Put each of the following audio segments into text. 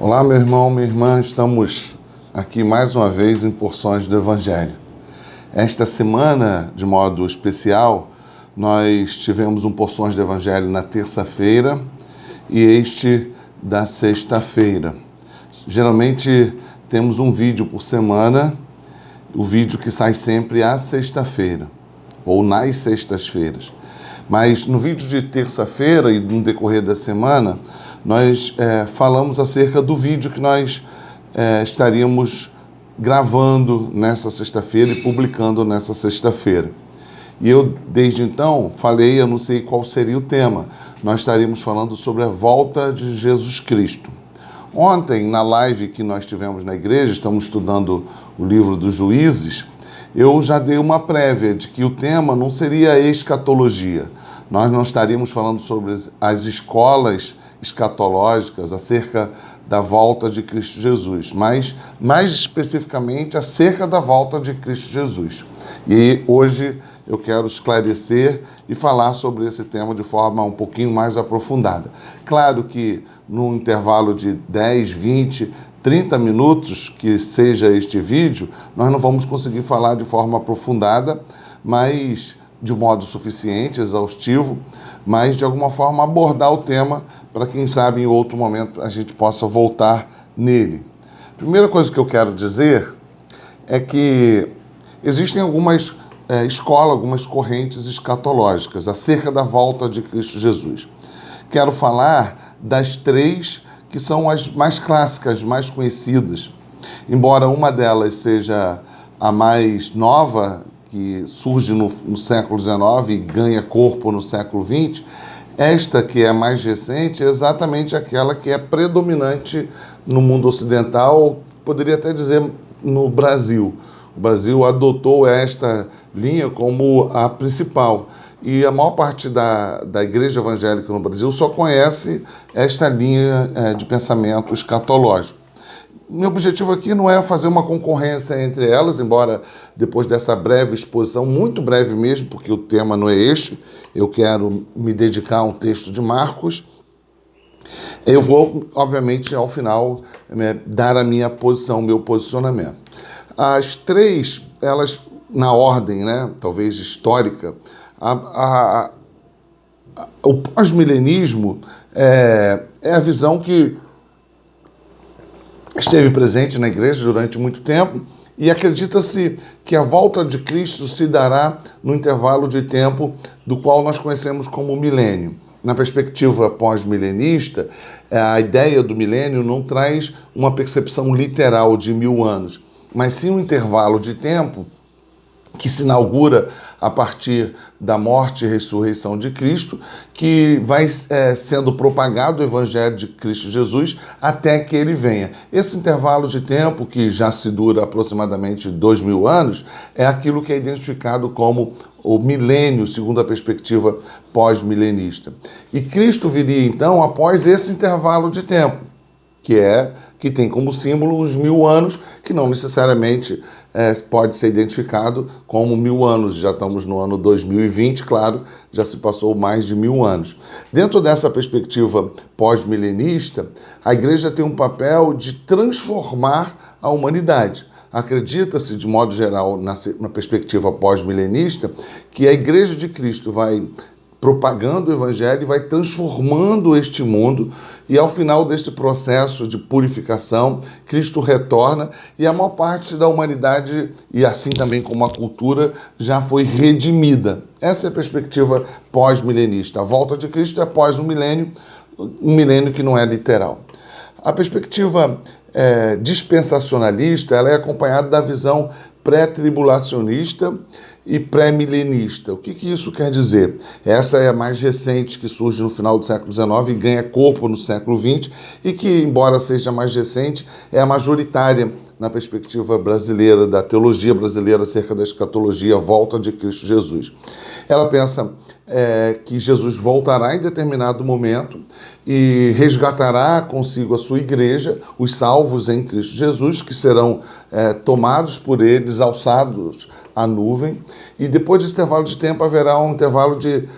Olá, meu irmão, minha irmã, estamos aqui mais uma vez em Porções do Evangelho. Esta semana, de modo especial, nós tivemos um Porções do Evangelho na terça-feira e este da sexta-feira. Geralmente temos um vídeo por semana, o vídeo que sai sempre à sexta-feira, ou nas sextas-feiras. Mas no vídeo de terça-feira e no decorrer da semana, nós falamos acerca do vídeo que nós estaríamos gravando nessa sexta-feira e publicando nessa sexta-feira. E eu, desde então, anunciei qual seria o tema. Nós estaríamos falando sobre a volta de Jesus Cristo. Ontem, na live que nós tivemos na igreja, estamos estudando o livro dos Juízes, eu já dei uma prévia de que o tema não seria escatologia. Nós não estaríamos falando sobre as escolas escatológicas acerca da volta de Cristo Jesus, mas mais especificamente acerca da volta de Cristo Jesus. E hoje eu quero esclarecer e falar sobre esse tema de forma um pouquinho mais aprofundada. Claro que num intervalo de 10, 20, 30 minutos que seja este vídeo, nós não vamos conseguir falar de forma aprofundada, mas de modo suficiente, exaustivo, mas de alguma forma abordar o tema para quem sabe em outro momento a gente possa voltar nele. Primeira coisa que eu quero dizer é que existem algumas escolas, algumas correntes escatológicas acerca da volta de Cristo Jesus. Quero falar das três que são as mais clássicas, mais conhecidas. Embora uma delas seja a mais nova, que surge no século XIX e ganha corpo no século XX, esta que é mais recente é exatamente aquela que é predominante no mundo ocidental, poderia até dizer no Brasil. O Brasil adotou esta linha como a principal. E a maior parte da igreja evangélica no Brasil só conhece esta linha de pensamento escatológico. Meu objetivo aqui não é fazer uma concorrência entre elas, embora depois dessa breve exposição, muito breve mesmo, porque o tema não é este, eu quero me dedicar a um texto de Marcos. Eu vou, obviamente, ao final, dar a minha posição, o meu posicionamento. As três, elas, na ordem, talvez histórica, o pós-milenismo é a visão que esteve presente na igreja durante muito tempo e acredita-se que a volta de Cristo se dará no intervalo de tempo do qual nós conhecemos como milênio. Na perspectiva pós-milenista, a ideia do milênio não traz uma percepção literal de 1000 anos, mas sim um intervalo de tempo que se inaugura a partir da morte e ressurreição de Cristo, que vai sendo propagado o Evangelho de Cristo Jesus até que ele venha. Esse intervalo de tempo, que já se dura aproximadamente 2000 anos, é aquilo que é identificado como o milênio, segundo a perspectiva pós-milenista. E Cristo viria, então, após esse intervalo de tempo, que tem como símbolo os 1000 anos, que não necessariamente pode ser identificado como 1000 anos. Já estamos no ano 2020, claro, já se passou mais de 1000 anos. Dentro dessa perspectiva pós-milenista, a igreja tem um papel de transformar a humanidade. Acredita-se, de modo geral, na perspectiva pós-milenista, que a igreja de Cristo vai propagando o Evangelho e vai transformando este mundo, e ao final deste processo de purificação, Cristo retorna e a maior parte da humanidade, e assim também como a cultura, já foi redimida. Essa é a perspectiva pós-milenista. A volta de Cristo é após um milênio que não é literal. A perspectiva dispensacionalista, ela é acompanhada da visão pré-tribulacionista e pré-milenista. O que isso quer dizer? Essa é a mais recente, que surge no final do século XIX e ganha corpo no século XX, e que, embora seja mais recente, é a majoritária na perspectiva brasileira, da teologia brasileira acerca da escatologia, a volta de Cristo Jesus. Ela pensa que Jesus voltará em determinado momento e resgatará consigo a sua igreja, os salvos em Cristo Jesus, que serão tomados por eles, alçados à nuvem. E depois desse intervalo de tempo haverá um intervalo de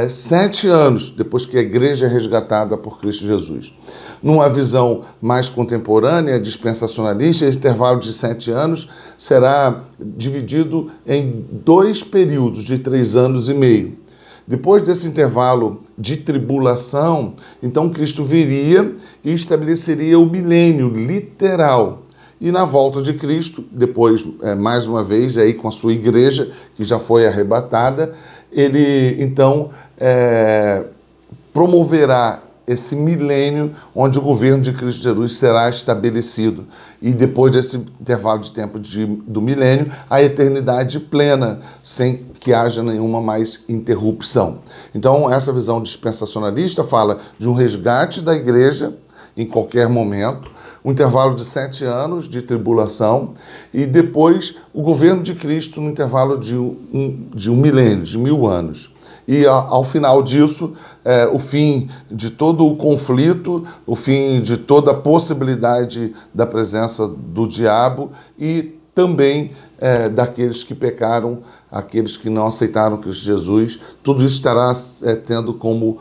7 anos, depois que a igreja é resgatada por Cristo Jesus. Numa visão mais contemporânea, dispensacionalista, esse intervalo de 7 anos será dividido em 2 períodos de 3 anos e meio. Depois desse intervalo de tribulação, então Cristo viria e estabeleceria o milênio literal. E na volta de Cristo, depois, mais uma vez, aí com a sua igreja, que já foi arrebatada, ele, então, promoverá esse milênio onde o governo de Cristo Jesus será estabelecido. E depois desse intervalo de tempo do milênio, a eternidade plena, sem que haja nenhuma mais interrupção. Então, essa visão dispensacionalista fala de um resgate da igreja em qualquer momento, um intervalo de 7 anos de tribulação e depois o governo de Cristo no intervalo de um milênio, de 1000 anos. E ao final disso, o fim de todo o conflito, o fim de toda a possibilidade da presença do diabo e também daqueles que pecaram, aqueles que não aceitaram Cristo Jesus, tudo isso estará tendo como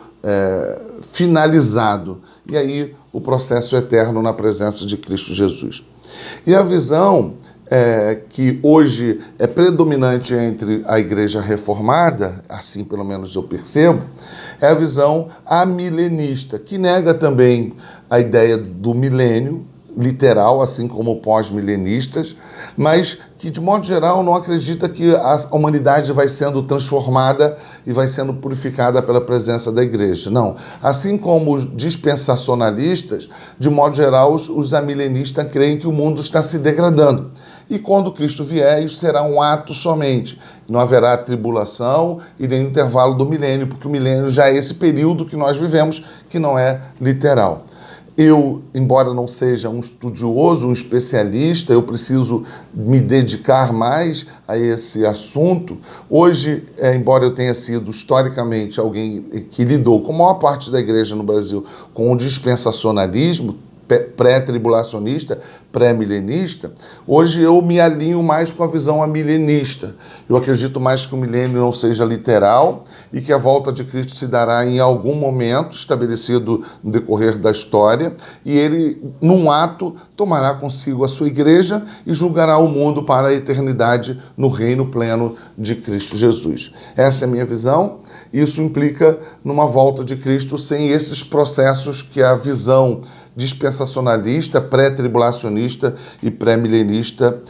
finalizado. E aí o processo eterno na presença de Cristo Jesus. E a visão que hoje é predominante entre a igreja reformada, assim pelo menos eu percebo, é a visão amilenista, que nega também a ideia do milênio literal, assim como pós-milenistas, mas que, de modo geral, não acredita que a humanidade vai sendo transformada e vai sendo purificada pela presença da igreja. Não. Assim como os dispensacionalistas, de modo geral, os amilenistas creem que o mundo está se degradando. E quando Cristo vier, isso será um ato somente. Não haverá tribulação e nem intervalo do milênio, porque o milênio já é esse período que nós vivemos, que não é literal. Eu, embora não seja um estudioso, um especialista, eu preciso me dedicar mais a esse assunto. Hoje, embora eu tenha sido historicamente alguém que lidou, com a maior parte da igreja no Brasil, com o dispensacionalismo, pré-tribulacionista, pré-milenista, hoje eu me alinho mais com a visão amilenista. Eu acredito mais que o milênio não seja literal e que a volta de Cristo se dará em algum momento estabelecido no decorrer da história e ele, num ato, tomará consigo a sua igreja e julgará o mundo para a eternidade no reino pleno de Cristo Jesus. Essa é a minha visão. Isso implica numa volta de Cristo sem esses processos que a visão dispensacionalista, pré-tribulacionista e pré-milenista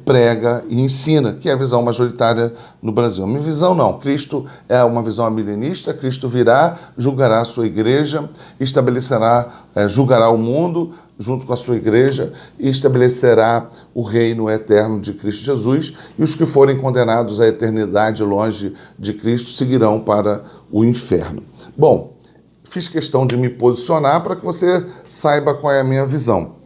prega e ensina, que é a visão majoritária no Brasil. A minha visão não. Cristo é uma visão amilenista, Cristo virá, julgará a sua igreja, julgará o mundo junto com a sua igreja e estabelecerá o reino eterno de Cristo Jesus, e os que forem condenados à eternidade longe de Cristo seguirão para o inferno. Bom, fiz questão de me posicionar para que você saiba qual é a minha visão.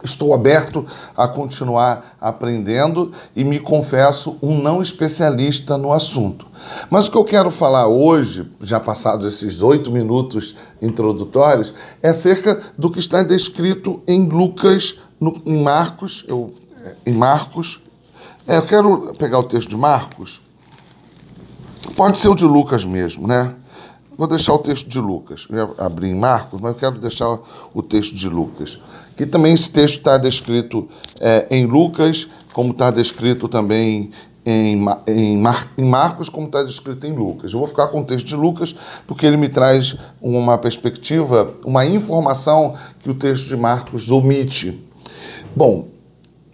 Estou aberto a continuar aprendendo e me confesso um não especialista no assunto. Mas o que eu quero falar hoje, já passados esses 8 minutos introdutórios, é acerca do que está descrito em Lucas, em Marcos. Eu quero pegar o texto de Marcos. Pode ser o de Lucas mesmo, né? Vou deixar o texto de Lucas. Eu ia abrir em Marcos, mas eu quero deixar o texto de Lucas. Que também esse texto está descrito em Lucas, como está descrito também em Marcos, como está descrito em Lucas. Eu vou ficar com o texto de Lucas, porque ele me traz uma perspectiva, uma informação que o texto de Marcos omite. Bom,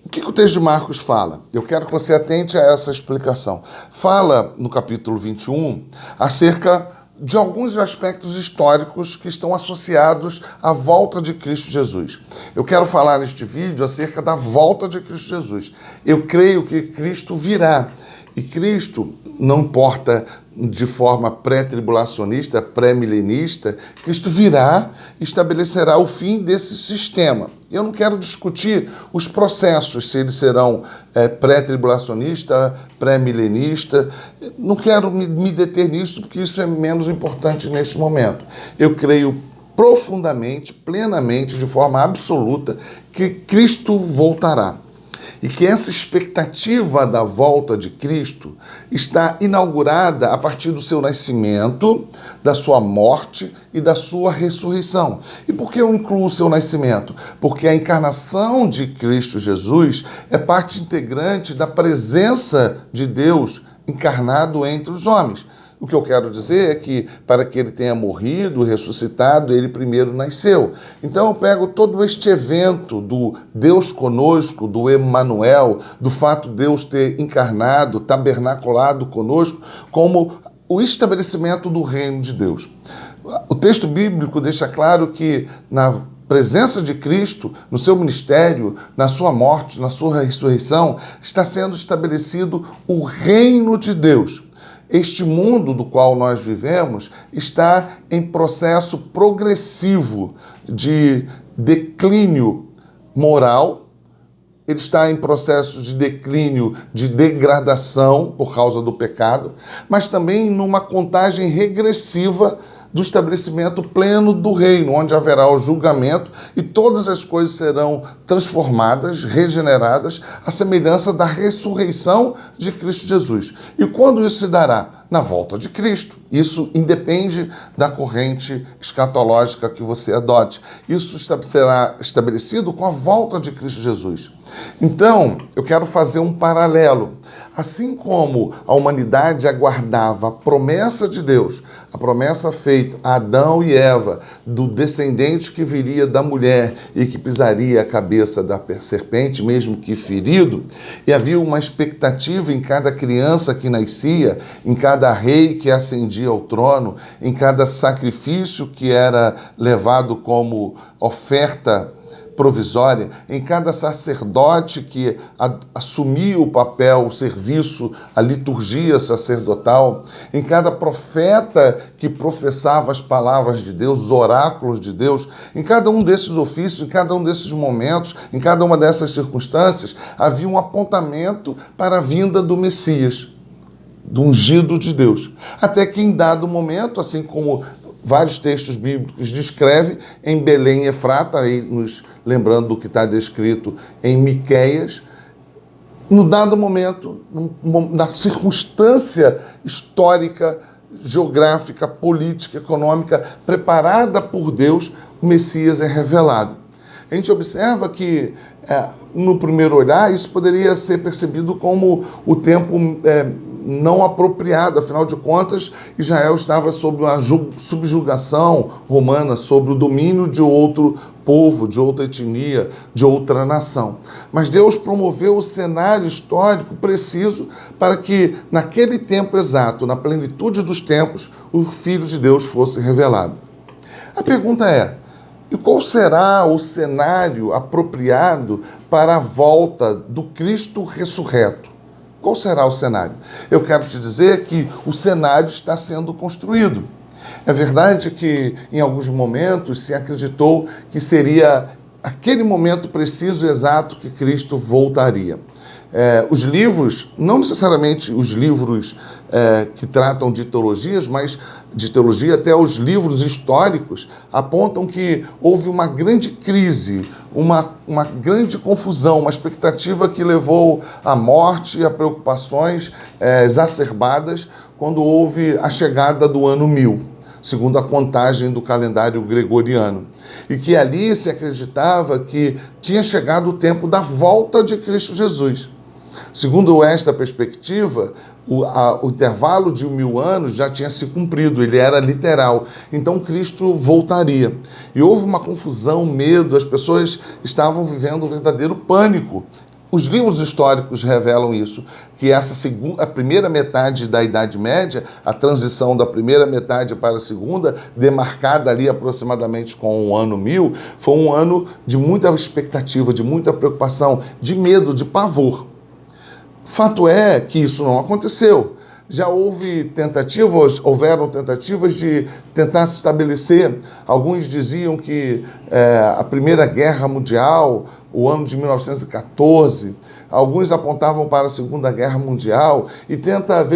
o que o texto de Marcos fala? Eu quero que você atente a essa explicação. Fala, no capítulo 21, acerca de alguns aspectos históricos que estão associados à volta de Cristo Jesus. Eu quero falar neste vídeo acerca da volta de Cristo Jesus. Eu creio que Cristo virá. E Cristo, não importa de forma pré-tribulacionista, pré-milenista, Cristo virá e estabelecerá o fim desse sistema. Eu não quero discutir os processos, se eles serão pré-tribulacionista, pré-milenista. Não quero me deter nisso, porque isso é menos importante neste momento. Eu creio profundamente, plenamente, de forma absoluta, que Cristo voltará. E que essa expectativa da volta de Cristo está inaugurada a partir do seu nascimento, da sua morte e da sua ressurreição. E por que eu incluo o seu nascimento? Porque a encarnação de Cristo Jesus é parte integrante da presença de Deus encarnado entre os homens. O que eu quero dizer é que, para que ele tenha morrido, ressuscitado, ele primeiro nasceu. Então eu pego todo este evento do Deus conosco, do Emmanuel, do fato de Deus ter encarnado, tabernaculado conosco, como o estabelecimento do reino de Deus. O texto bíblico deixa claro que na presença de Cristo, no seu ministério, na sua morte, na sua ressurreição, está sendo estabelecido o reino de Deus. Este mundo do qual nós vivemos está em processo progressivo de declínio moral, ele está em processo de declínio, de degradação por causa do pecado, mas também numa contagem regressiva do estabelecimento pleno do reino, onde haverá o julgamento e todas as coisas serão transformadas, regeneradas, à semelhança da ressurreição de Cristo Jesus. E quando isso se dará? Na volta de Cristo. Isso independe da corrente escatológica que você adote. Isso será estabelecido com a volta de Cristo Jesus. Então, eu quero fazer um paralelo. Assim como a humanidade aguardava a promessa de Deus, a promessa feita a Adão e Eva, do descendente que viria da mulher e que pisaria a cabeça da serpente, mesmo que ferido, e havia uma expectativa em cada criança que nascia, em cada rei que ascendia ao trono, em cada sacrifício que era levado como oferta provisória, em cada sacerdote que assumia o papel, o serviço, a liturgia sacerdotal, em cada profeta que professava as palavras de Deus, os oráculos de Deus, em cada um desses ofícios, em cada um desses momentos, em cada uma dessas circunstâncias, havia um apontamento para a vinda do Messias, do ungido de Deus. Até que em dado momento, assim como vários textos bíblicos descrevem, em Belém Efrata, aí nos lembrando do que está descrito em Miqueias, no dado momento, na circunstância histórica, geográfica, política, econômica, preparada por Deus, o Messias é revelado. A gente observa que, no primeiro olhar, isso poderia ser percebido como o tempo não apropriado. Afinal de contas, Israel estava sob uma subjugação romana, sob o domínio de outro povo, de outra etnia, de outra nação. Mas Deus promoveu o cenário histórico preciso para que, naquele tempo exato, na plenitude dos tempos, o Filho de Deus fosse revelado. A pergunta é: e qual será o cenário apropriado para a volta do Cristo ressurreto? Qual será o cenário? Eu quero te dizer que o cenário está sendo construído. É verdade que, em alguns momentos, se acreditou que seria aquele momento preciso e exato que Cristo voltaria. Os livros, não necessariamente os livros que tratam de teologias, mas de teologia, até os livros históricos, apontam que houve uma grande crise, uma grande confusão, uma expectativa que levou à morte e a preocupações exacerbadas quando houve a chegada do ano 1000, segundo a contagem do calendário gregoriano. E que ali se acreditava que tinha chegado o tempo da volta de Cristo Jesus. Segundo esta perspectiva, o intervalo de 1000 anos já tinha se cumprido, ele era literal. Então Cristo voltaria. E houve uma confusão, medo, as pessoas estavam vivendo um verdadeiro pânico. Os livros históricos revelam isso, que a primeira metade da Idade Média, a transição da primeira metade para a segunda, demarcada ali aproximadamente com o ano 1000, foi um ano de muita expectativa, de muita preocupação, de medo, de pavor. Fato é que isso não aconteceu. Já houveram tentativas de tentar se estabelecer. Alguns diziam que a Primeira Guerra Mundial, o ano de 1914, alguns apontavam para a Segunda Guerra Mundial e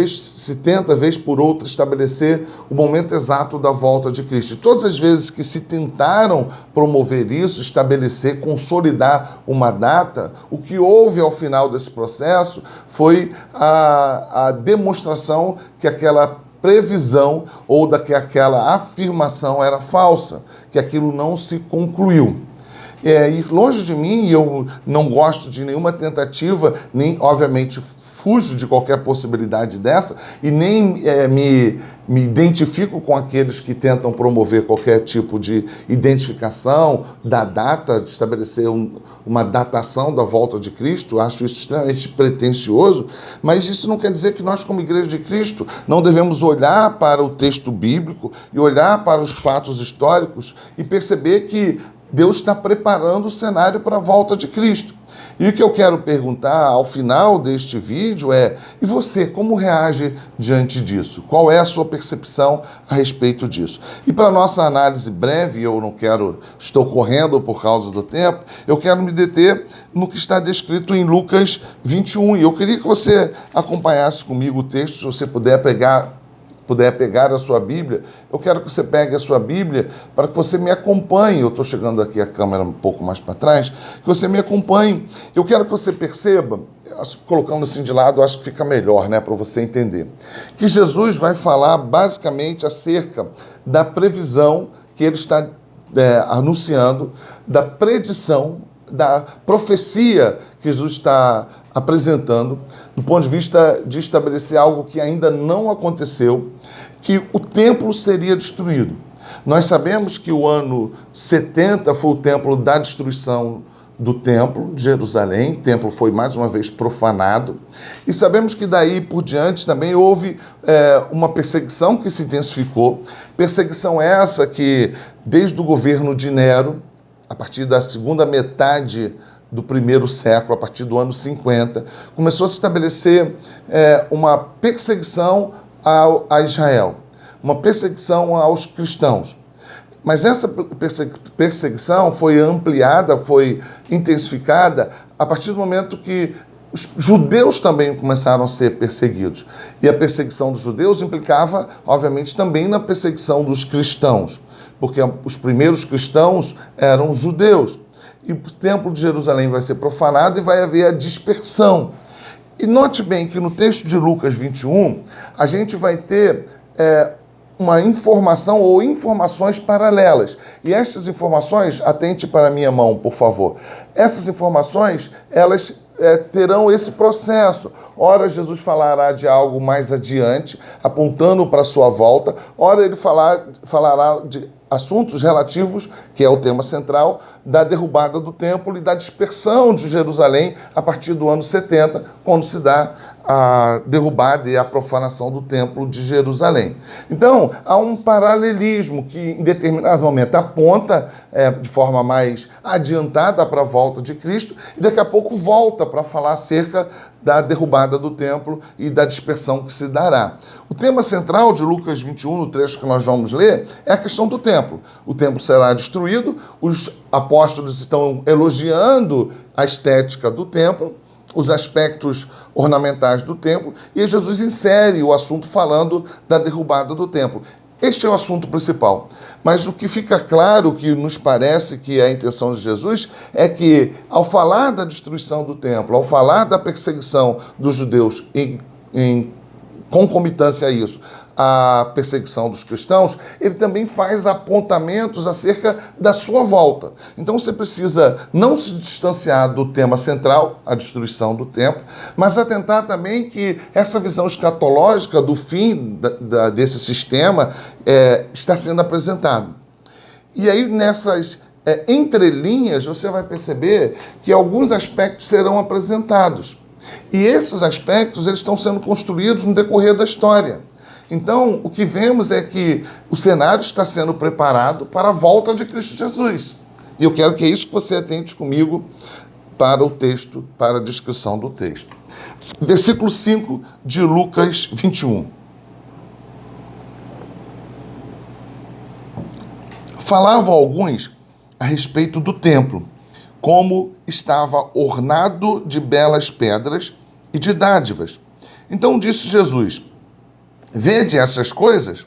se tenta, vez por outra, estabelecer o momento exato da volta de Cristo. E todas as vezes que se tentaram promover isso, estabelecer, consolidar uma data, o que houve ao final desse processo foi a demonstração que aquela previsão ou que aquela afirmação era falsa, que aquilo não se concluiu. E longe de mim, eu não gosto de nenhuma tentativa, nem, obviamente, fujo de qualquer possibilidade dessa e nem me identifico com aqueles que tentam promover qualquer tipo de identificação da data, de estabelecer uma datação da volta de Cristo. Acho isso extremamente pretensioso, mas isso não quer dizer que nós, como Igreja de Cristo, não devemos olhar para o texto bíblico e olhar para os fatos históricos e perceber que Deus está preparando o cenário para a volta de Cristo. E o que eu quero perguntar ao final deste vídeo é: e você, como reage diante disso? Qual é a sua percepção a respeito disso? E para nossa análise breve, estou correndo por causa do tempo, eu quero me deter no que está descrito em Lucas 21. E eu queria que você acompanhasse comigo o texto, se você puder pegar a sua Bíblia. Eu quero que você pegue a sua Bíblia para que você me acompanhe. Eu estou chegando aqui a câmera um pouco mais para trás, que você me acompanhe. Eu quero que você perceba, colocando assim de lado, eu acho que fica melhor, né, para você entender, que Jesus vai falar basicamente acerca da previsão que ele está anunciando, da predição, da profecia que Jesus está apresentando, do ponto de vista de estabelecer algo que ainda não aconteceu, que o templo seria destruído. Nós sabemos que o ano 70 foi o templo da destruição do templo de Jerusalém. O templo foi mais uma vez profanado. E sabemos que daí por diante também houve uma perseguição que se intensificou. Perseguição essa que, desde o governo de Nero, a partir da segunda metade do primeiro século, a partir do ano 50, começou a se estabelecer uma perseguição a Israel, uma perseguição aos cristãos. Mas essa perseguição foi ampliada, foi intensificada a partir do momento que os judeus também começaram a ser perseguidos. E a perseguição dos judeus implicava, obviamente, também na perseguição dos cristãos, porque os primeiros cristãos eram judeus. E o templo de Jerusalém vai ser profanado e vai haver a dispersão. E note bem que no texto de Lucas 21, a gente vai ter uma informação ou informações paralelas. E essas informações, atente para a minha mão, por favor. Essas informações, elas terão esse processo. Ora, Jesus falará de algo mais adiante, apontando para a sua volta. Ora, ele falará de assuntos relativos, que é o tema central, da derrubada do templo e da dispersão de Jerusalém a partir do ano 70, quando se dá a derrubada e a profanação do templo de Jerusalém. Então, há um paralelismo que, em determinado momento, aponta de forma mais adiantada para a volta de Cristo e daqui a pouco volta para falar acerca da derrubada do templo e da dispersão que se dará. O tema central de Lucas 21, no trecho que nós vamos ler, é a questão do templo. O templo será destruído, os apóstolos estão elogiando a estética do templo, os aspectos ornamentais do templo, e Jesus insere o assunto falando da derrubada do templo. Este é o assunto principal. Mas o que fica claro, que nos parece que é a intenção de Jesus, é que, ao falar da destruição do templo, ao falar da perseguição dos judeus em concomitância a isso, a perseguição dos cristãos, ele também faz apontamentos acerca da sua volta. Então você precisa não se distanciar do tema central, a destruição do templo, mas atentar também que essa visão escatológica do fim desse sistema está sendo apresentada. E aí nessas entrelinhas você vai perceber que alguns aspectos serão apresentados. E esses aspectos eles estão sendo construídos no decorrer da história. Então, o que vemos é que o cenário está sendo preparado para a volta de Cristo Jesus. E eu quero que é isso que você atente comigo para o texto, para a descrição do texto. Versículo 5 de Lucas 21. Falavam alguns a respeito do templo, como estava ornado de belas pedras e de dádivas. Então disse Jesus: vede essas coisas?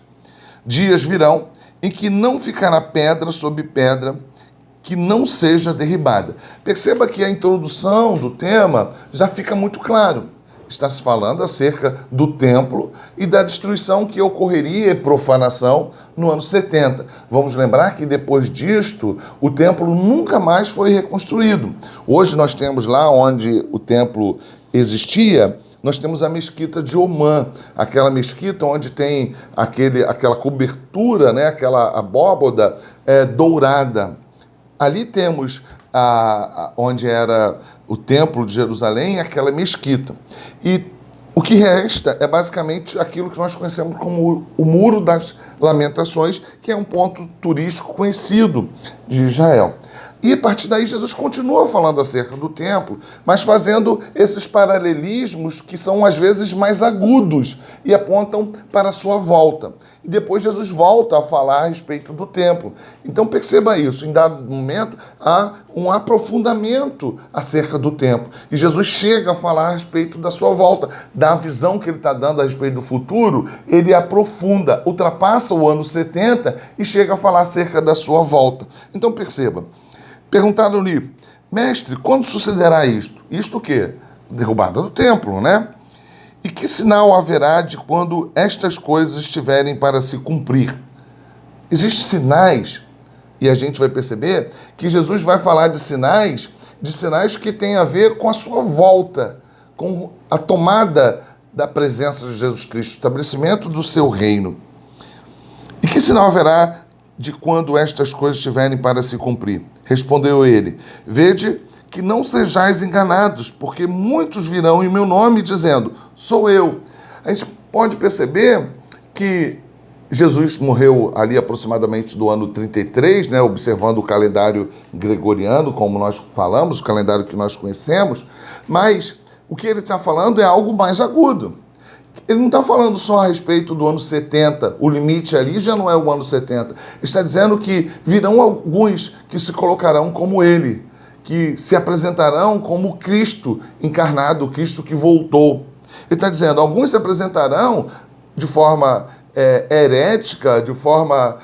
Dias virão em que não ficará pedra sobre pedra que não seja derribada. Perceba que a introdução do tema já fica muito claro. Está se falando acerca do templo e da destruição que ocorreria e profanação no ano 70. Vamos lembrar que depois disto, o templo nunca mais foi reconstruído. Hoje nós temos lá onde o templo existia, nós temos a mesquita de Omã, aquela mesquita onde tem aquela cobertura, né, aquela abóboda dourada. Ali temos onde era o templo de Jerusalém, aquela mesquita. E o que resta é basicamente aquilo que nós conhecemos como o Muro das Lamentações, que é um ponto turístico conhecido de Israel. E a partir daí Jesus continua falando acerca do templo, mas fazendo esses paralelismos que são às vezes mais agudos e apontam para a sua volta. E depois Jesus volta a falar a respeito do templo. Então perceba isso, em dado momento há um aprofundamento acerca do templo. E Jesus chega a falar a respeito da sua volta, da visão que ele está dando a respeito do futuro, ele aprofunda, ultrapassa o ano 70 e chega a falar acerca da sua volta. Então perceba. Perguntaram-lhe: mestre, quando sucederá isto? Isto o quê? Derrubada do templo, né? E que sinal haverá de quando estas coisas estiverem para se cumprir? Existem sinais, e a gente vai perceber que Jesus vai falar de sinais que têm a ver com a sua volta, com a tomada da presença de Jesus Cristo, o estabelecimento do seu reino. E que sinal haverá de quando estas coisas estiverem para se cumprir? Respondeu ele: vede que não sejais enganados, porque muitos virão em meu nome dizendo: sou eu. A gente pode perceber que Jesus morreu ali aproximadamente do ano 33, né, observando o calendário gregoriano, como nós falamos, o calendário que nós conhecemos, mas o que ele está falando é algo mais agudo. Ele não está falando só a respeito do ano 70, o limite ali já não é o ano 70. Ele está dizendo que virão alguns que se colocarão como ele, que se apresentarão como Cristo encarnado, o Cristo que voltou. Ele está dizendo, alguns se apresentarão de forma herética, de forma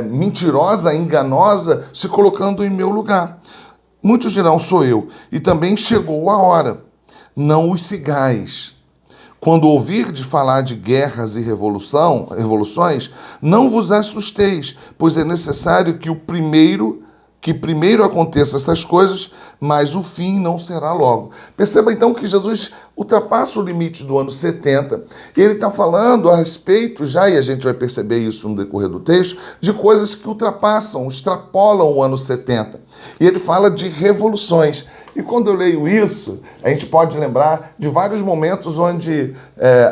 mentirosa, enganosa, se colocando em meu lugar. Muitos dirão, sou eu. E também chegou a hora. Não os sigais. Quando ouvirdes falar de guerras e revoluções, não vos assusteis, pois é necessário que primeiro aconteçam estas coisas, mas o fim não será logo. Perceba então que Jesus ultrapassa o limite do ano 70, e ele está falando a respeito, e a gente vai perceber isso no decorrer do texto, de coisas que ultrapassam, extrapolam o ano 70. E ele fala de revoluções. E quando eu leio isso, a gente pode lembrar de vários momentos onde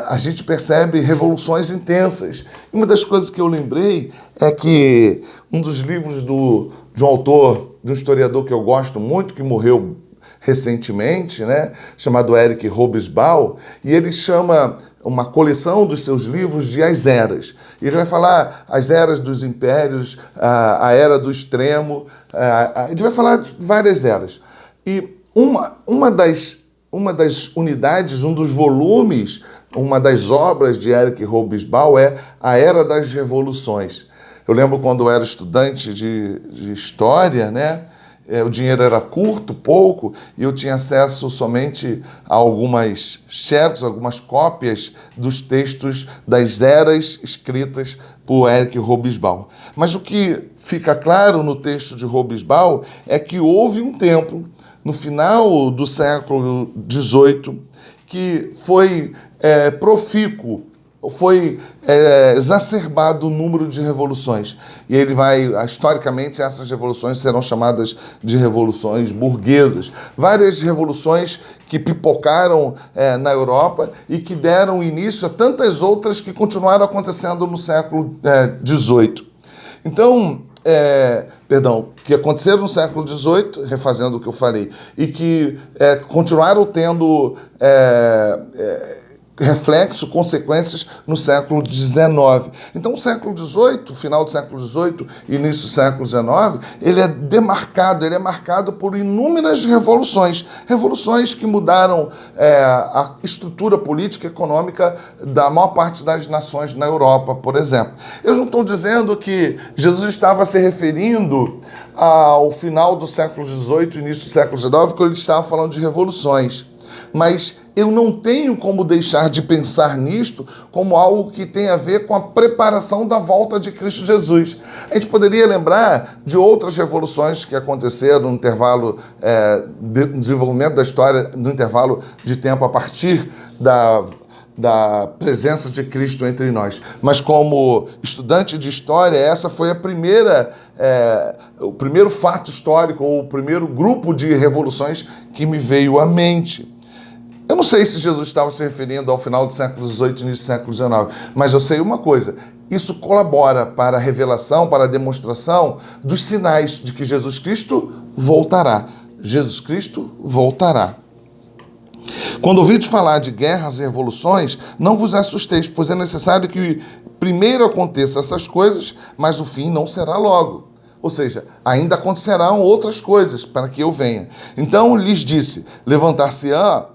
a gente percebe revoluções intensas. E uma das coisas que eu lembrei é que um dos livros de um autor, de um historiador que eu gosto muito, que morreu recentemente, né, chamado Eric Hobsbawm, e ele chama uma coleção dos seus livros de As Eras. E ele vai falar as eras dos impérios, a era do extremo, ele vai falar de várias eras. E uma das unidades, um dos volumes, uma das obras de Eric Hobsbawm é A Era das Revoluções. Eu lembro quando eu era estudante de história, né? O dinheiro era curto, pouco, e eu tinha acesso somente a algumas xerox, algumas cópias dos textos das eras escritas por Eric Hobsbawm. Mas o que fica claro no texto de Hobsbawm é que houve um tempo no final do século XVIII, que foi profícuo, foi exacerbado o número de revoluções. E ele historicamente, essas revoluções serão chamadas de revoluções burguesas. Várias revoluções que pipocaram na Europa e que deram início a tantas outras que continuaram acontecendo no século XVIII. Então, que aconteceram no século XVIII, refazendo o que eu falei, e que continuaram tendo reflexo, consequências no século XIX. Então, o século XVIII, final do século XVIII, início do século XIX, ele é marcado por inúmeras revoluções. Revoluções que mudaram a estrutura política e econômica da maior parte das nações na Europa, por exemplo. Eu não estou dizendo que Jesus estava se referindo ao final do século XVIII, início do século XIX, quando ele estava falando de revoluções. Mas eu não tenho como deixar de pensar nisto como algo que tem a ver com a preparação da volta de Cristo Jesus. A gente poderia lembrar de outras revoluções que aconteceram no intervalo de desenvolvimento da história, no intervalo de tempo a partir da presença de Cristo entre nós. Mas como estudante de história, essa foi o primeiro fato histórico, ou o primeiro grupo de revoluções que me veio à mente. Eu não sei se Jesus estava se referindo ao final do século XVIII e início do século XIX, mas eu sei uma coisa: isso colabora para a revelação, para a demonstração dos sinais de que Jesus Cristo voltará. Jesus Cristo voltará. Quando ouvides falar de guerras e revoluções, não vos assusteis, pois é necessário que primeiro aconteçam essas coisas, mas o fim não será logo. Ou seja, ainda acontecerão outras coisas para que eu venha. Então lhes disse: levantar-se-á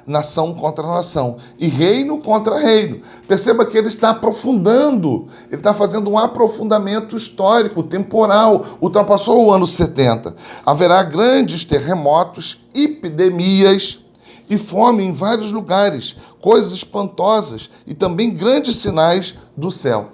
nação contra nação e reino contra reino. Perceba que ele está aprofundando, ele está fazendo um aprofundamento histórico, temporal. Ultrapassou o ano 70. Haverá grandes terremotos, epidemias e fome em vários lugares, coisas espantosas e também grandes sinais do céu.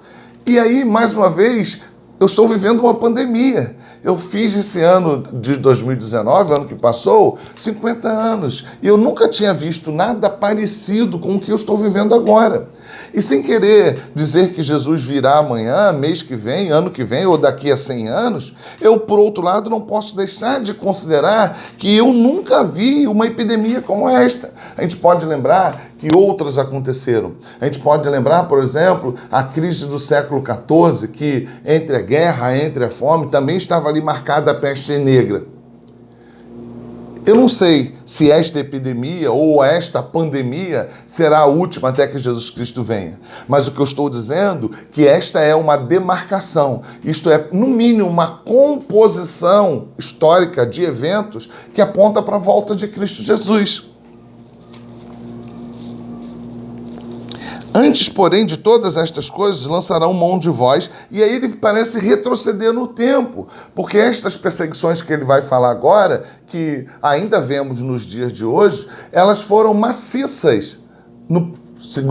E aí, mais uma vez, eu estou vivendo uma pandemia. Eu fiz esse ano de 2019, ano que passou, 50 anos. E eu nunca tinha visto nada parecido com o que eu estou vivendo agora. E sem querer dizer que Jesus virá amanhã, mês que vem, ano que vem ou daqui a 100 anos, eu, por outro lado, não posso deixar de considerar que eu nunca vi uma epidemia como esta. A gente pode lembrar que outras aconteceram. A gente pode lembrar, por exemplo, a crise do século XIV, que entre a guerra, entre a fome, também estava ali marcada a peste negra. Eu não sei se esta epidemia ou esta pandemia será a última até que Jesus Cristo venha. Mas o que eu estou dizendo é que esta é uma demarcação. Isto é, no mínimo, uma composição histórica de eventos que aponta para a volta de Cristo Jesus. Antes, porém, de todas estas coisas, lançarão mão de vós. E aí ele parece retroceder no tempo, porque estas perseguições que ele vai falar agora, que ainda vemos nos dias de hoje, elas foram maciças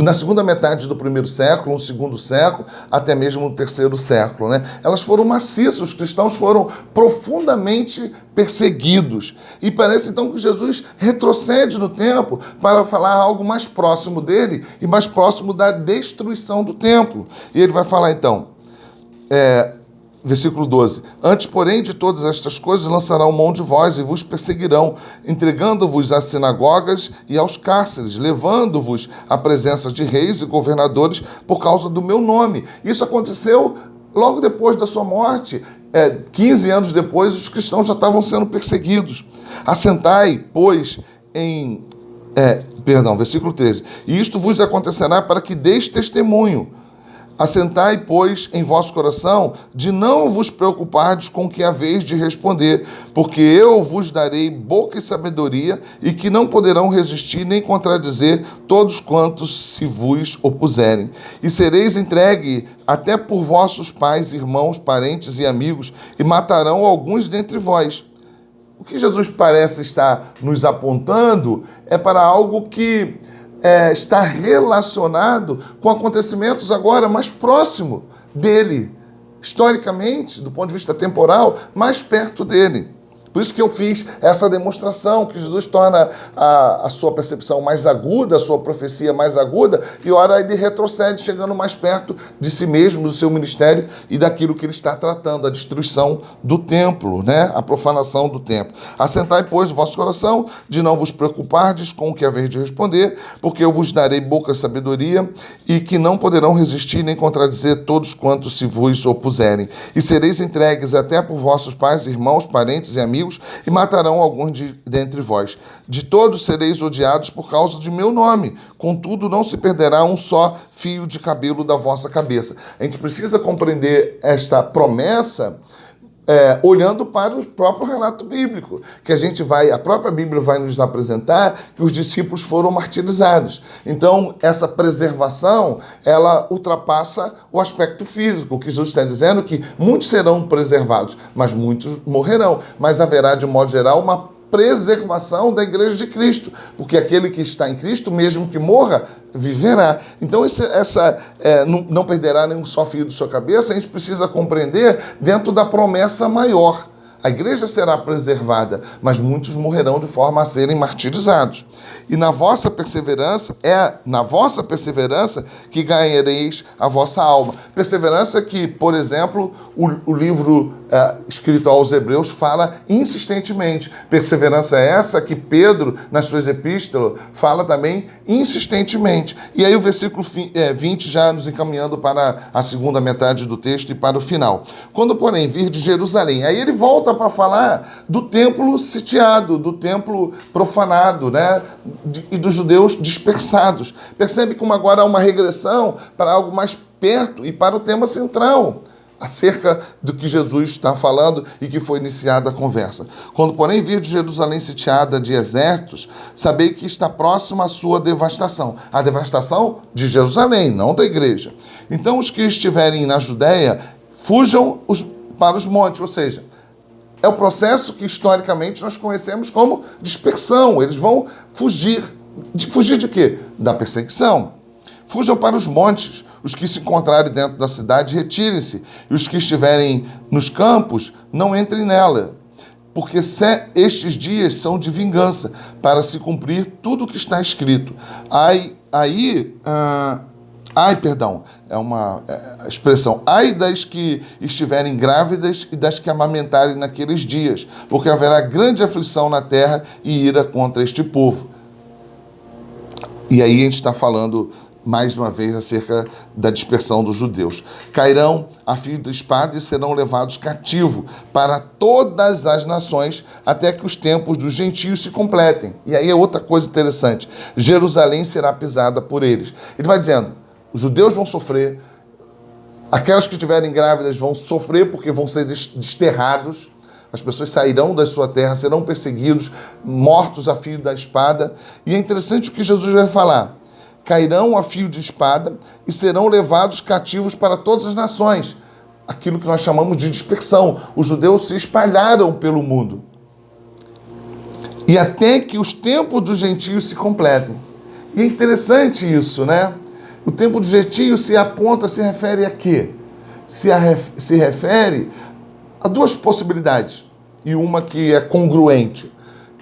na segunda metade do primeiro século, no segundo século, até mesmo no terceiro século, né? Elas foram maciças, os cristãos foram profundamente perseguidos. E parece então que Jesus retrocede no tempo para falar algo mais próximo dele e mais próximo da destruição do templo. E ele vai falar então, versículo 12. Antes, porém, de todas estas coisas, lançarão mão de vós e vos perseguirão, entregando-vos às sinagogas e aos cárceres, levando-vos à presença de reis e governadores por causa do meu nome. Isso aconteceu logo depois da sua morte. 15 anos depois, os cristãos já estavam sendo perseguidos. Assentai, pois, versículo 13. E isto vos acontecerá para que deis testemunho. Assentai, pois, em vosso coração, de não vos preocupardes com o que haveis de responder, porque eu vos darei boca e sabedoria, e que não poderão resistir nem contradizer todos quantos se vos opuserem. E sereis entregue até por vossos pais, irmãos, parentes e amigos, e matarão alguns dentre vós. O que Jesus parece estar nos apontando é para algo que está relacionado com acontecimentos agora mais próximo dele, historicamente, do ponto de vista temporal, mais perto dele. Por isso que eu fiz essa demonstração, que Jesus torna a sua percepção mais aguda, a sua profecia mais aguda, e ora ele retrocede, chegando mais perto de si mesmo, do seu ministério e daquilo que ele está tratando, a destruição do templo, né? A profanação do templo. Assentai, pois, o vosso coração, de não vos preocupardes com o que haveis de responder, porque eu vos darei boca e sabedoria, e que não poderão resistir nem contradizer todos quantos se vos opuserem. E sereis entregues até por vossos pais, irmãos, parentes e amigos, inimigos e matarão alguns dentre vós. De todos sereis odiados por causa de meu nome. Contudo, não se perderá um só fio de cabelo da vossa cabeça. A gente precisa compreender esta promessa olhando para o próprio relato bíblico, que a própria Bíblia vai nos apresentar que os discípulos foram martirizados. Então, essa preservação, ela ultrapassa o aspecto físico, que Jesus está dizendo que muitos serão preservados, mas muitos morrerão. Mas haverá, de modo geral, uma preservação da igreja de Cristo, porque aquele que está em Cristo, mesmo que morra, viverá. Então, não perderá nenhum só fio de sua cabeça. A gente precisa compreender dentro da promessa maior. A igreja será preservada, mas muitos morrerão de forma a serem martirizados. E na vossa perseverança, que ganhareis a vossa alma. Perseverança que, por exemplo, o livro escrito aos Hebreus fala insistentemente. Perseverança essa que Pedro, nas suas epístolas, fala também insistentemente. E aí o versículo 20 já nos encaminhando para a segunda metade do texto e para o final. Quando, porém, vir de Jerusalém, aí ele volta para falar do templo sitiado, do templo profanado, né? E dos judeus dispersados. Percebe como agora há uma regressão para algo mais perto e para o tema central, acerca do que Jesus está falando e que foi iniciada a conversa. Quando, porém, vir de Jerusalém sitiada de exércitos, sabei que está próxima a sua devastação. A devastação de Jerusalém, não da igreja. Então, os que estiverem na Judéia, fujam para os montes, ou seja, é o processo que historicamente nós conhecemos como dispersão. Eles vão fugir. Fugir de quê? Da perseguição. Fujam para os montes. Os que se encontrarem dentro da cidade, retirem-se. E os que estiverem nos campos, não entrem nela. Porque estes dias são de vingança, para se cumprir tudo o que está escrito. É uma expressão. Ai das que estiverem grávidas e das que amamentarem naqueles dias, porque haverá grande aflição na terra e ira contra este povo. E aí a gente está falando mais uma vez acerca da dispersão dos judeus. Cairão a fio da espada e serão levados cativos para todas as nações, até que os tempos dos gentios se completem. E aí é outra coisa interessante. Jerusalém será pisada por eles. Ele vai dizendo, os judeus vão sofrer, aquelas que estiverem grávidas vão sofrer porque vão ser desterrados, as pessoas sairão da sua terra, serão perseguidos, mortos a fio da espada. E é interessante o que Jesus vai falar. Cairão a fio de espada e serão levados cativos para todas as nações. Aquilo que nós chamamos de dispersão. Os judeus se espalharam pelo mundo. E até que os tempos dos gentios se completem. E é interessante isso, né? O tempo dos gentios se refere a quê? Se refere a duas possibilidades. E uma que é congruente,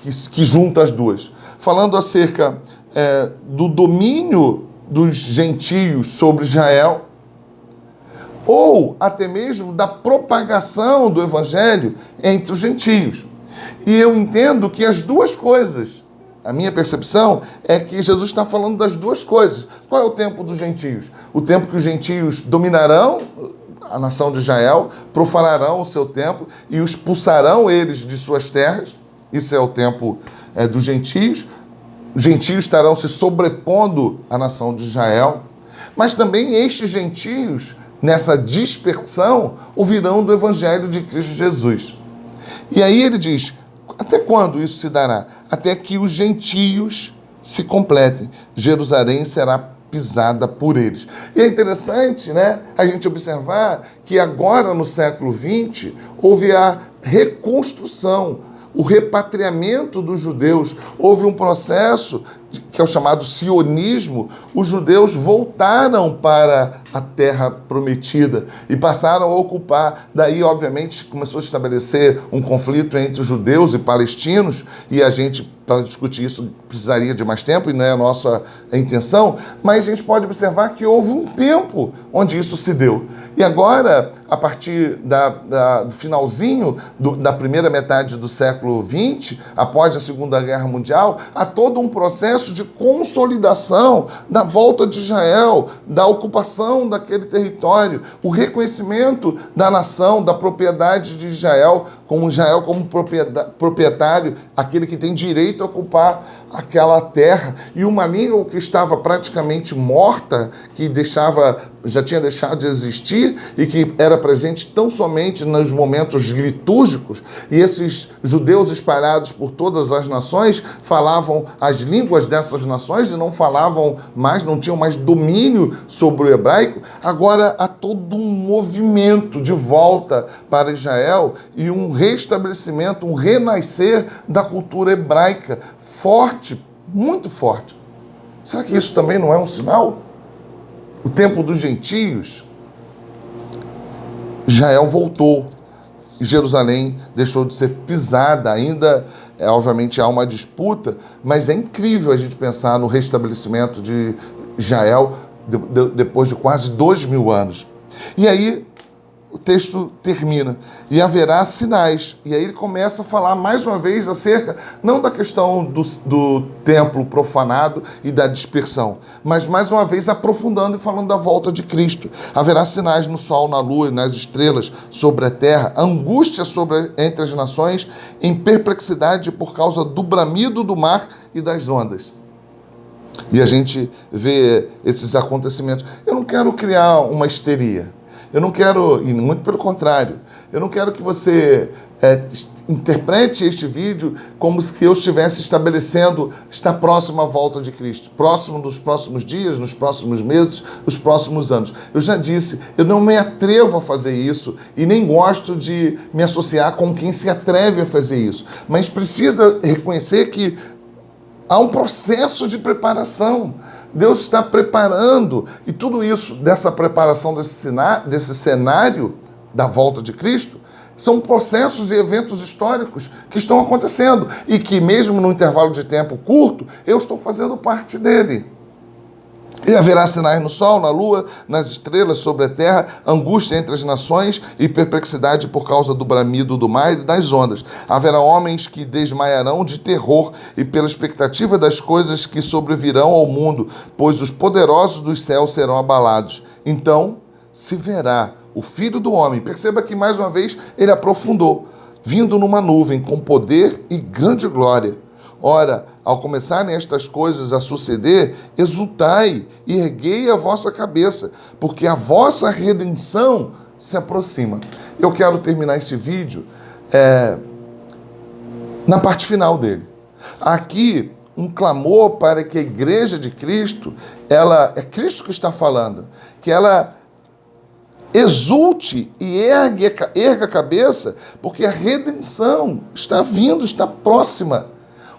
que junta as duas. Falando acerca do domínio dos gentios sobre Israel, ou até mesmo da propagação do evangelho entre os gentios. E eu entendo que as duas coisas, a minha percepção é que Jesus está falando das duas coisas. Qual é o tempo dos gentios? O tempo que os gentios dominarão a nação de Israel, profanarão o seu templo e expulsarão eles de suas terras. Isso é o tempo dos gentios. Os gentios estarão se sobrepondo à nação de Israel, mas também estes gentios, nessa dispersão, ouvirão do evangelho de Cristo Jesus. E aí ele diz, até quando isso se dará? Até que os gentios se completem. Jerusalém será pisada por eles. E é interessante, né, a gente observar que agora, no século XX, houve a reconstrução, o repatriamento dos judeus. Houve um processo que é o chamado sionismo. Os judeus voltaram para a terra prometida e passaram a ocupar. Daí, obviamente, começou a estabelecer um conflito entre os judeus e palestinos, e a gente, para discutir isso, precisaria de mais tempo, e não é a nossa intenção, mas a gente pode observar que houve um tempo onde isso se deu. E agora, a partir do finalzinho da primeira metade do século XX, após a Segunda Guerra Mundial, há todo um processo de de consolidação da volta de Israel, da ocupação daquele território, o reconhecimento da nação, da propriedade de Israel como proprietário, aquele que tem direito a ocupar aquela terra, e uma língua que estava praticamente morta, que já tinha deixado de existir e que era presente tão somente nos momentos litúrgicos, e esses judeus espalhados por todas as nações falavam as línguas dessas nações e não falavam mais, não tinham mais domínio sobre o hebraico. Agora há todo um movimento de volta para Israel e um restabelecimento, um renascer da cultura hebraica forte, muito forte. Será que isso também não é um sinal? O tempo dos gentios, Israel voltou. Jerusalém deixou de ser pisada. Ainda, obviamente, há uma disputa, mas é incrível a gente pensar no restabelecimento de Israel depois de quase 2000 anos. E aí o texto termina, e haverá sinais. E aí ele começa a falar mais uma vez acerca, não da questão do templo profanado e da dispersão, mas mais uma vez aprofundando e falando da volta de Cristo. Haverá sinais no sol, na lua e nas estrelas, sobre a terra, angústia entre as nações, em perplexidade por causa do bramido do mar e das ondas. E a gente vê esses acontecimentos. Eu não quero criar uma histeria. Eu não quero, e muito pelo contrário, eu não quero que você interprete este vídeo como se eu estivesse estabelecendo, está próximo à volta de Cristo, próximo dos próximos dias, nos próximos meses, nos próximos anos. Eu já disse, eu não me atrevo a fazer isso e nem gosto de me associar com quem se atreve a fazer isso. Mas precisa reconhecer que há um processo de preparação. Deus está preparando, e tudo isso, dessa preparação desse cenário da volta de Cristo, são processos e eventos históricos que estão acontecendo e que, mesmo no intervalo de tempo curto, eu estou fazendo parte dele. E haverá sinais no sol, na lua, nas estrelas, sobre a terra, angústia entre as nações e perplexidade por causa do bramido do mar e das ondas. Haverá homens que desmaiarão de terror e pela expectativa das coisas que sobrevirão ao mundo, pois os poderosos dos céus serão abalados. Então se verá o Filho do Homem. Perceba que, mais uma vez, ele aprofundou, vindo numa nuvem com poder e grande glória. Ora, ao começarem estas coisas a suceder, exultai e erguei a vossa cabeça, porque a vossa redenção se aproxima. Eu quero terminar este vídeo na parte final dele. Aqui, um clamor para que a igreja de Cristo, é Cristo que está falando, que ela exulte e erga a cabeça, porque a redenção está vindo, está próxima.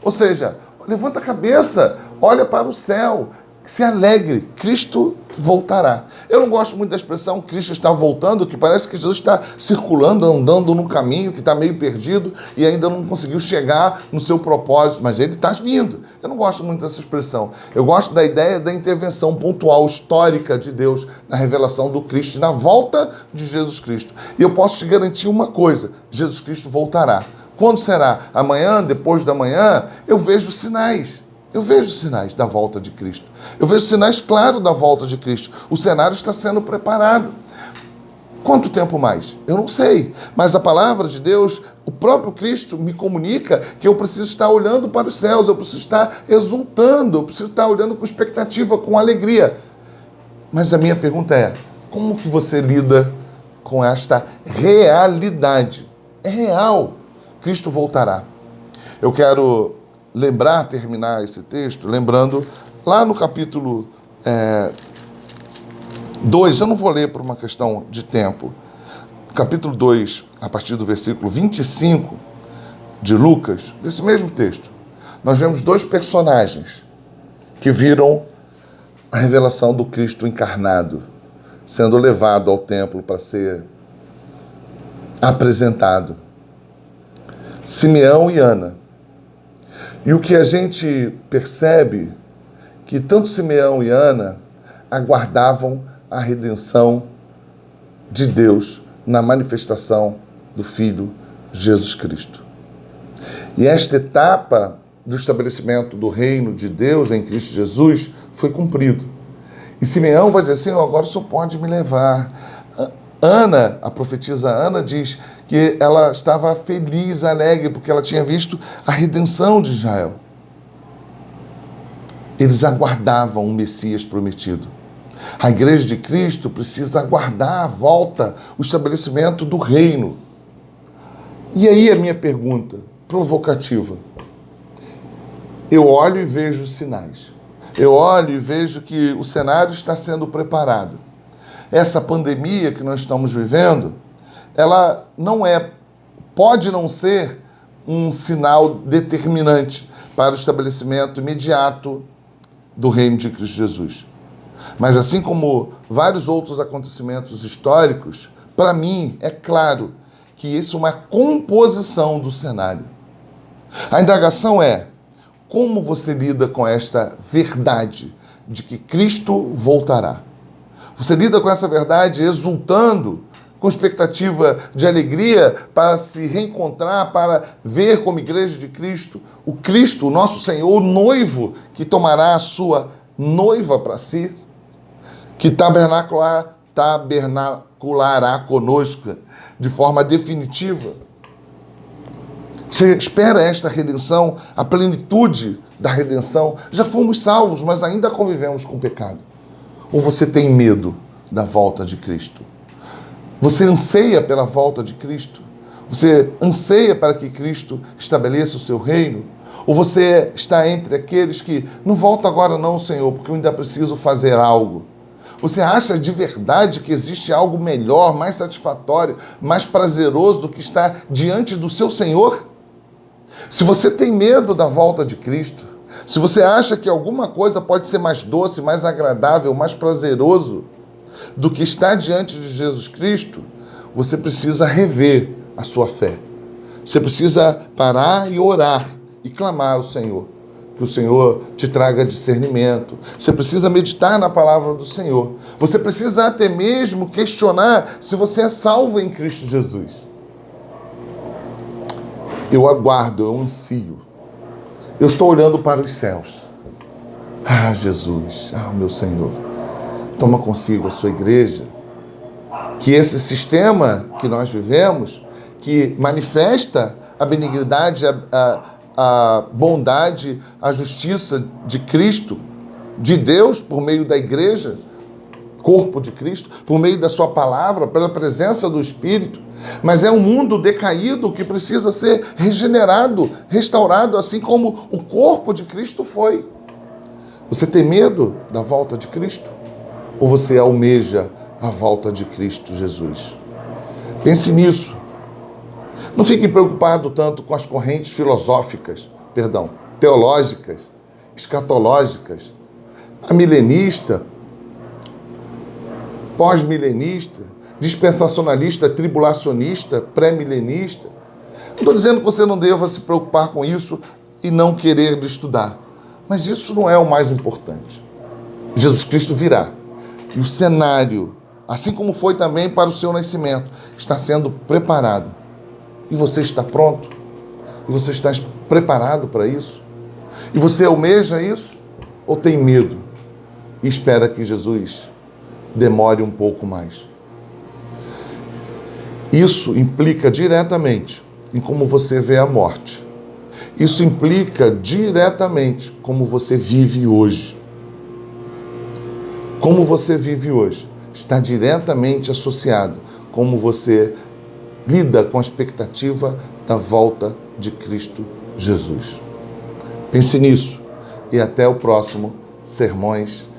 Ou seja, levanta a cabeça, olha para o céu, se alegre, Cristo voltará. Eu não gosto muito da expressão Cristo está voltando, que parece que Jesus está circulando, andando no caminho, que está meio perdido e ainda não conseguiu chegar no seu propósito, mas ele está vindo. Eu não gosto muito dessa expressão. Eu gosto da ideia da intervenção pontual, histórica de Deus na revelação do Cristo e na volta de Jesus Cristo. E eu posso te garantir uma coisa, Jesus Cristo voltará. Quando será? Amanhã, depois da manhã? Eu vejo sinais. Eu vejo sinais da volta de Cristo. Eu vejo sinais claros da volta de Cristo. O cenário está sendo preparado. Quanto tempo mais? Eu não sei. Mas a palavra de Deus, o próprio Cristo me comunica que eu preciso estar olhando para os céus, eu preciso estar exultando, eu preciso estar olhando com expectativa, com alegria. Mas a minha pergunta é, como que você lida com esta realidade? É real. Cristo voltará. Eu quero terminar esse texto, lembrando, lá no capítulo 2, eu não vou ler por uma questão de tempo, capítulo 2, a partir do versículo 25 de Lucas, desse mesmo texto, nós vemos dois personagens que viram a revelação do Cristo encarnado, sendo levado ao templo para ser apresentado. Simeão e Ana. E o que a gente percebe que tanto Simeão e Ana aguardavam a redenção de Deus na manifestação do Filho Jesus Cristo. E esta etapa do estabelecimento do reino de Deus em Cristo Jesus foi cumprido. E Simeão vai dizer assim, agora o Senhor pode me levar. Ana, a profetisa Ana, diz que ela estava feliz, alegre, porque ela tinha visto a redenção de Israel. Eles aguardavam o Messias prometido. A igreja de Cristo precisa aguardar a volta, o estabelecimento do reino. E aí a minha pergunta provocativa. Eu olho e vejo os sinais. Eu olho e vejo que o cenário está sendo preparado. Essa pandemia que nós estamos vivendo, ela pode não ser um sinal determinante para o estabelecimento imediato do reino de Cristo Jesus. Mas assim como vários outros acontecimentos históricos, para mim é claro que isso é uma composição do cenário. A indagação é, como você lida com esta verdade de que Cristo voltará? Você lida com essa verdade exultando, com expectativa de alegria para se reencontrar, para ver como igreja de Cristo, o nosso Senhor, o noivo que tomará a sua noiva para si, que tabernaculará conosco de forma definitiva. Você espera esta redenção, a plenitude da redenção. Já fomos salvos, mas ainda convivemos com o pecado. Ou você tem medo da volta de Cristo? Você anseia pela volta de Cristo? Você anseia para que Cristo estabeleça o seu reino? Ou você está entre aqueles que não volta agora não, Senhor, porque eu ainda preciso fazer algo? Você acha de verdade que existe algo melhor, mais satisfatório, mais prazeroso do que estar diante do seu Senhor? Se você tem medo da volta de Cristo, se você acha que alguma coisa pode ser mais doce, mais agradável, mais prazeroso do que estar diante de Jesus Cristo, você precisa rever a sua fé. Você precisa parar e orar e clamar ao Senhor, que o Senhor te traga discernimento. Você precisa meditar na palavra do Senhor. Você precisa até mesmo questionar se você é salvo em Cristo Jesus. Eu aguardo, eu ansio. Eu estou olhando para os céus. Ah, Jesus, meu Senhor, toma consigo a sua igreja. Que esse sistema que nós vivemos, que manifesta a benignidade, a bondade, a justiça de Cristo, de Deus, por meio da igreja, corpo de Cristo, por meio da sua palavra, pela presença do Espírito, mas é um mundo decaído que precisa ser regenerado, restaurado, assim como o corpo de Cristo foi. Você tem medo da volta de Cristo? Ou você almeja a volta de Cristo Jesus? Pense nisso. Não fique preocupado tanto com as correntes teológicas, escatológicas, a milenista, pós-milenista, dispensacionalista, tribulacionista, pré-milenista. Não estou dizendo que você não deva se preocupar com isso e não querer estudar, mas isso não é o mais importante. Jesus Cristo virá. E o cenário, assim como foi também para o seu nascimento, está sendo preparado. E você está pronto? E você está preparado para isso? E você almeja isso? Ou tem medo e espera que Jesus demore um pouco mais? Isso implica diretamente em como você vê a morte. Isso implica diretamente como você vive hoje. Como você vive hoje está diretamente associado como você lida com a expectativa da volta de Cristo Jesus. Pense nisso e até o próximo Sermões,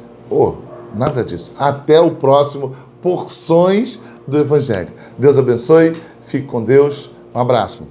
nada disso, até o próximo Porções do Evangelho. Deus abençoe, fique com Deus, um abraço.